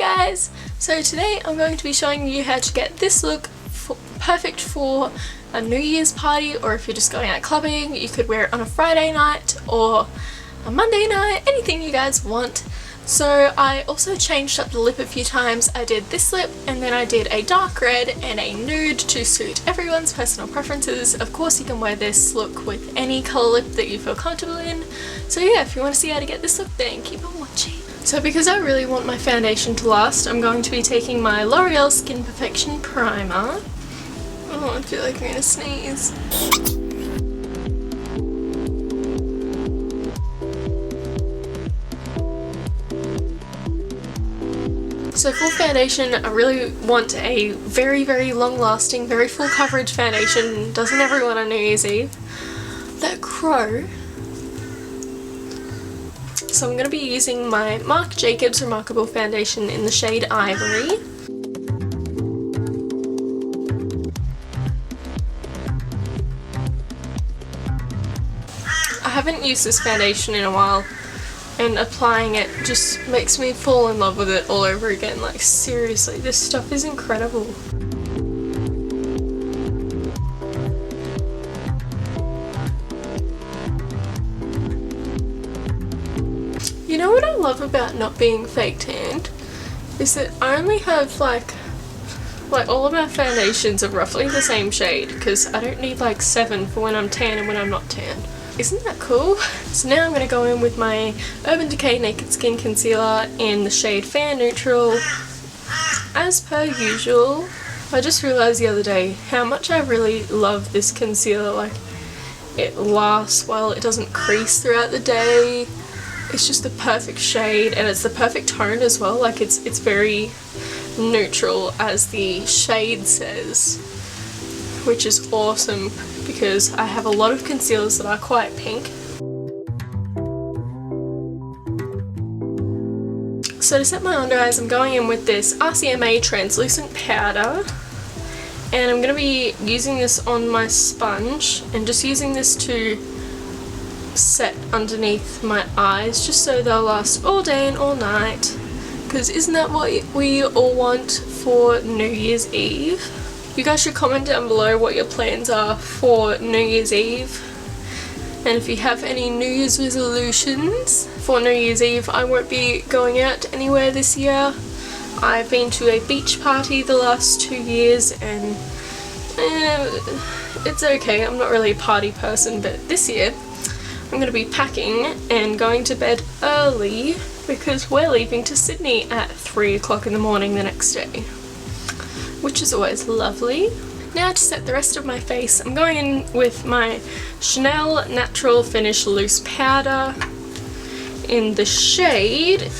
guys! So today I'm going to be showing you how to get this look perfect for a New Year's party, or if you're just going out clubbing, you could wear it on a Friday night or a Monday night, anything you guys want. So I also changed up the lip a few times. I did this lip and then I did a dark red and a nude to suit everyone's personal preferences. Of course you can wear this look with any colour lip that you feel comfortable in. So yeah, if you want to see how to get this look, then keep on watching. So because I really want my foundation to last, I'm going to be taking my Loreal Skin Perfection Primer. Oh, I feel like I'm gonna sneeze. So for foundation, I really want a very long lasting, very full coverage foundation. Doesn't everyone on New Year's Eve? That crow. So I'm going to be using my Marc Jacobs Remarcable foundation in the shade Ivory. I haven't used this foundation in a while, and applying it just makes me fall in love with it all over again. Like seriously, this stuff is incredible. You know what I love about not being fake tanned? Is that I only have like all of my foundations are roughly the same shade, because I don't need like 7 for when I'm tan and when I'm not tan. Isn't that cool? So now I'm going to go in with my Urban Decay Naked Skin Concealer in the shade Fair Neutral. As per usual, I just realised the other day how much I really love this concealer. Like, it lasts well, it doesn't crease throughout the day. It's just the perfect shade and it's the perfect tone as well. Like it's very neutral, as the shade says, which is awesome because I have a lot of concealers that are quite pink. So to set my under eyes, I'm going in with this RCMA translucent powder, and I'm going to be using this on my sponge and just using this to set underneath my eyes just so they'll last all day and all night, because isn't that what we all want for New Year's Eve? You guys should comment down below what your plans are for New Year's Eve, and if you have any New Year's resolutions for New Year's Eve. I won't be going out anywhere this year. I've been to a beach party the last 2 years and it's okay, I'm not really a party person, but this year I'm going to be packing and going to bed early because we're leaving to Sydney at 3 o'clock in the morning the next day, which is always lovely. Now to set the rest of my face, I'm going in with my Chanel Natural Finish Loose Powder in the shade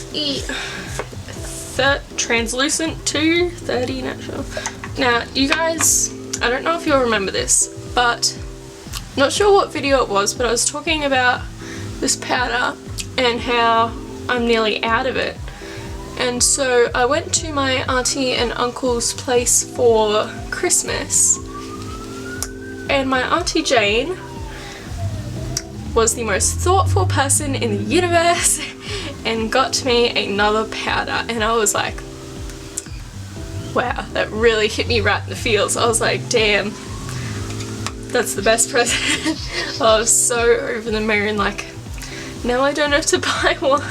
Translucent 230 Natural. Now you guys, I don't know if you'll remember this, but not sure what video it was, but I was talking about this powder and how I'm nearly out of it. And so I went to my auntie and uncle's place for Christmas, and my auntie Jane was the most thoughtful person in the universe and got me another powder, and I was like, wow, that really hit me right in the feels. I was like, damn, that's the best present. I was so over the moon, like, now I don't have to buy one.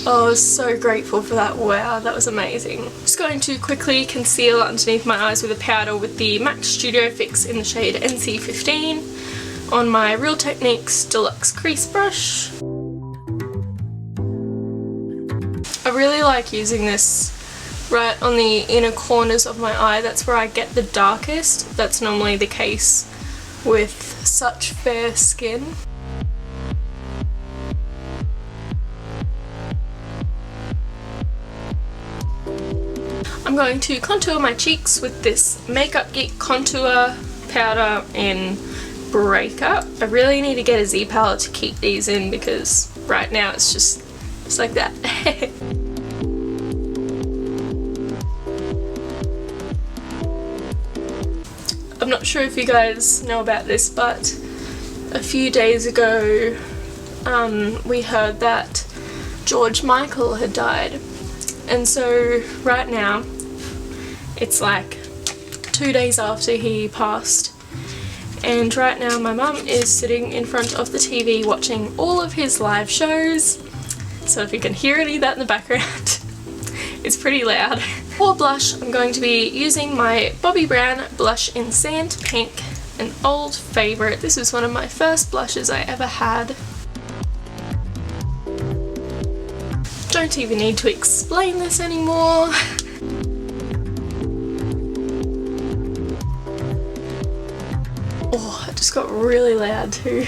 I was so grateful for that. Wow, that was amazing. Just going to quickly conceal underneath my eyes with a powder with the MAC Studio Fix in the shade NC15 on my Real Techniques Deluxe Crease Brush. I really like using this right on the inner corners of my eye. That's where I get the darkest. That's normally the case with such fair skin. I'm going to contour my cheeks with this Makeup Geek contour powder in Breakup. I really need to get a Z palette to keep these in because right now it's just like that. I'm not sure if you guys know about this, but a few days ago we heard that George Michael had died, And so right now it's like 2 days after he passed, and right now my mum is sitting in front of the TV watching all of his live shows. So if you can hear any of that in the background, it's pretty loud. For blush, I'm going to be using my Bobbi Brown blush in Sand Pink, an old favourite. This was one of my first blushes I ever had. Don't even need to explain this anymore. Oh, it just got really loud too.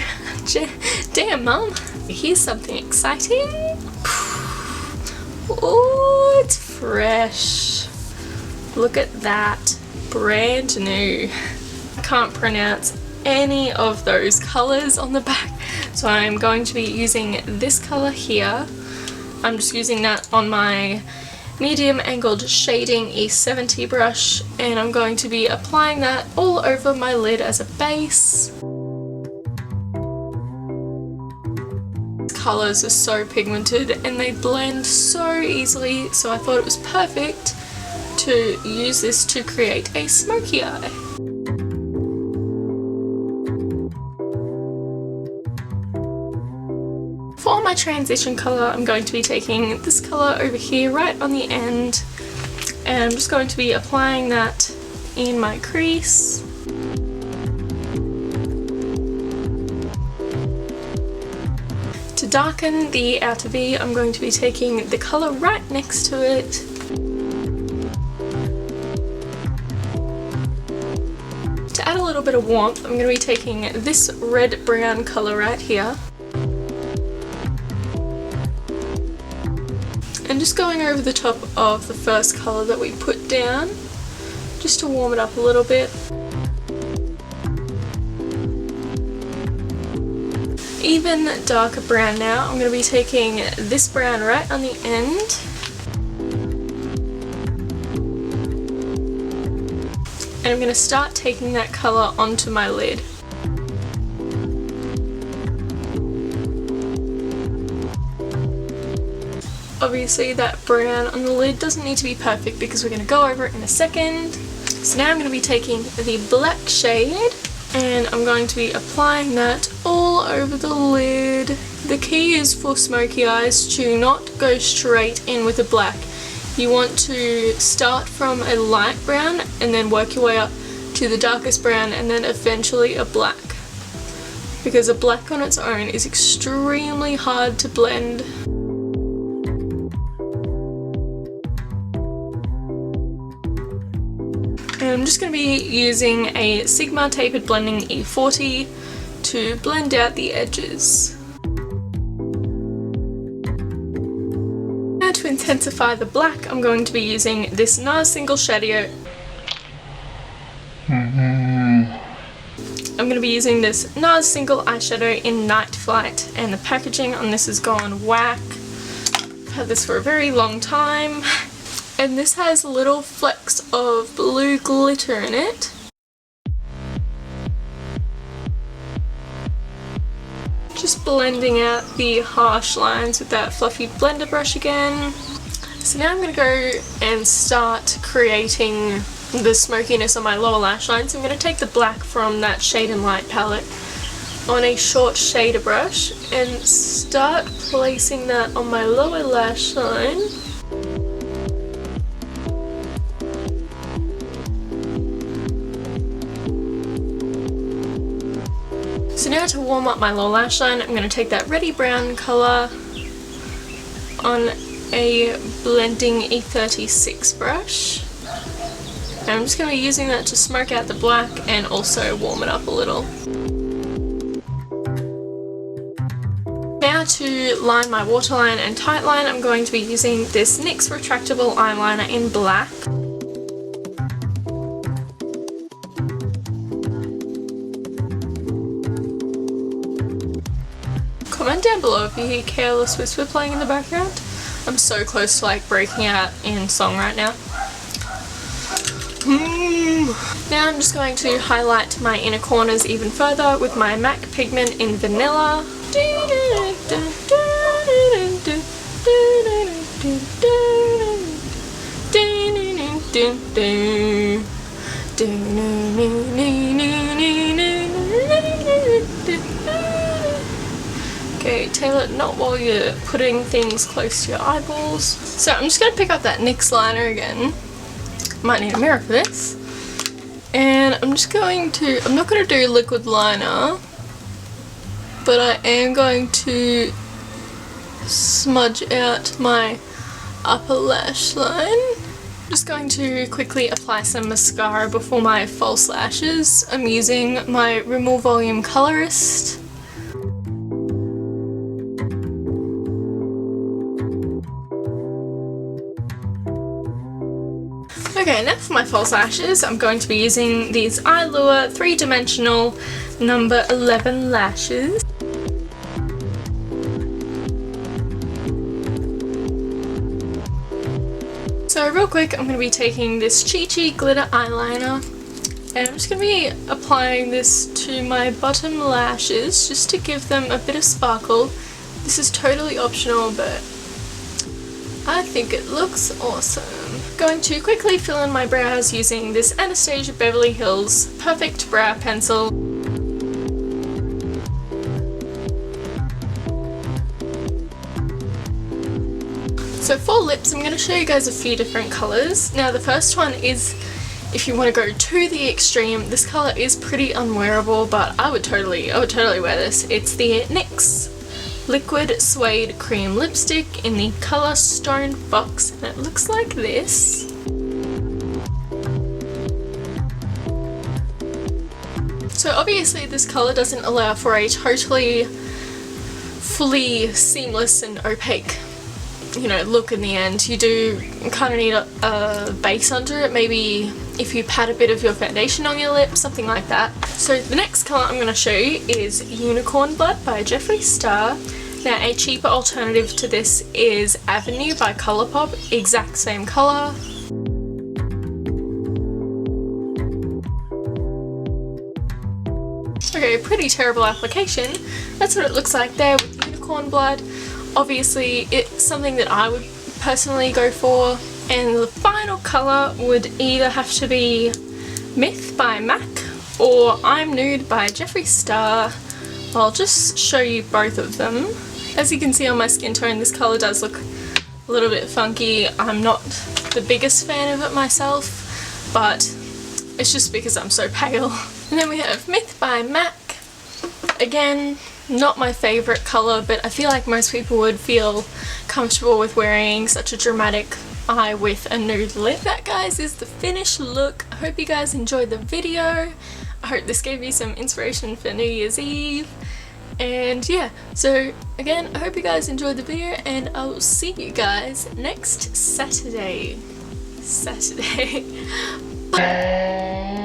Damn, Mum. Here's something exciting. Oh, it's fresh. Look at that. Brand new. I can't pronounce any of those colours on the back, so I'm going to be using this colour here. I'm just using that on my medium angled shading E70 brush, and I'm going to be applying that all over my lid as a base. These colours are so pigmented and they blend so easily, so I thought it was perfect to use this to create a smoky eye. For my transition colour, I'm going to be taking this colour over here right on the end, and I'm just going to be applying that in my crease. To darken the outer V, I'm going to be taking the colour right next to it. To add a little bit of warmth, I'm going to be taking this red-brown colour right here. And just going over the top of the first colour that we put down, just to warm it up a little bit. Even darker brown now, I'm going to be taking this brown right on the end. And I'm going to start taking that colour onto my lid. Obviously that brown on the lid doesn't need to be perfect because we're going to go over it in a second. So now I'm going to be taking the black shade and I'm going to be applying that all over the lid. The key is for smoky eyes to not go straight in with the black. You want to start from a light brown and then work your way up to the darkest brown and then eventually a black. Because a black on its own is extremely hard to blend. And I'm just going to be using a Sigma Tapered Blending E40 to blend out the edges. Now to intensify the black, I'm going to be using this NARS Single Shadow. I'm going to be using this NARS Single Eyeshadow in Night Flight, and the packaging on this has gone whack. I've had this for a very long time. And this has little flecks of blue glitter in it. Just blending out the harsh lines with that fluffy blender brush again. So now I'm going to go and start creating the smokiness on my lower lash line. So I'm going to take the black from that Shade and Light palette on a short shader brush and start placing that on my lower lash line. So now to warm up my lower lash line, I'm going to take that reddy brown colour on a blending E36 brush. And I'm just going to be using that to smoke out the black and also warm it up a little. Now to line my waterline and tightline, I'm going to be using this NYX Retractable Eyeliner in black. Comment down below if you hear Careless Whisper playing in the background. I'm so close to like breaking out in song right now. Now I'm just going to highlight my inner corners even further with my MAC Pigment in Vanilla. dun, dun. Dun, dun, dun, dun, dun, dun, dun, dun. Okay, tailor it not while you're putting things close to your eyeballs. So I'm just going to pick up that NYX liner again. Might need a mirror for this. And I'm just going to, I'm not going to do liquid liner, but I am going to smudge out my upper lash line. Just going to quickly apply some mascara before my false lashes. I'm using my Rimmel Volume Colourist. Okay, now for my false lashes, I'm going to be using these Eyelure 3-dimensional number 11 lashes. So real quick, I'm going to be taking this Chi Glitter Eyeliner and I'm just going to be applying this to my bottom lashes just to give them a bit of sparkle. This is totally optional, but I think it looks awesome. Going to quickly fill in my brows using this Anastasia Beverly Hills Perfect Brow Pencil. So for lips, I'm going to show you guys a few different colours. Now the first one is, if you want to go to the extreme, this colour is pretty unwearable, but I would totally wear this. It's the NYX Liquid Suede Cream Lipstick in the colour Stone Fox, and it looks like this. So obviously this colour doesn't allow for a totally fully seamless and opaque, you know, look in the end. You do kind of need a base under it, maybe if you pat a bit of your foundation on your lips, something like that. So the next colour I'm going to show you is Unicorn Blood by Jeffree Star. Now a cheaper alternative to this is Avenue by Colourpop, exact same colour. Okay, pretty terrible application. That's what it looks like there with Unicorn Blood. Obviously it's something that I would personally go for, and the final colour would either have to be Myth by MAC or I'm Nude by Jeffree Star. I'll just show you both of them. As you can see on my skin tone, this colour does look a little bit funky. I'm not the biggest fan of it myself, but it's just because I'm so pale. And then we have Myth by MAC. Again, not my favourite colour, but I feel like most people would feel comfortable with wearing such a dramatic eye with a nude lip. That, guys, is the finished look. I hope you guys enjoyed the video. I hope this gave you some inspiration for New Year's Eve. And yeah, so again, I hope you guys enjoyed the video, and I will see you guys next Saturday. Bye.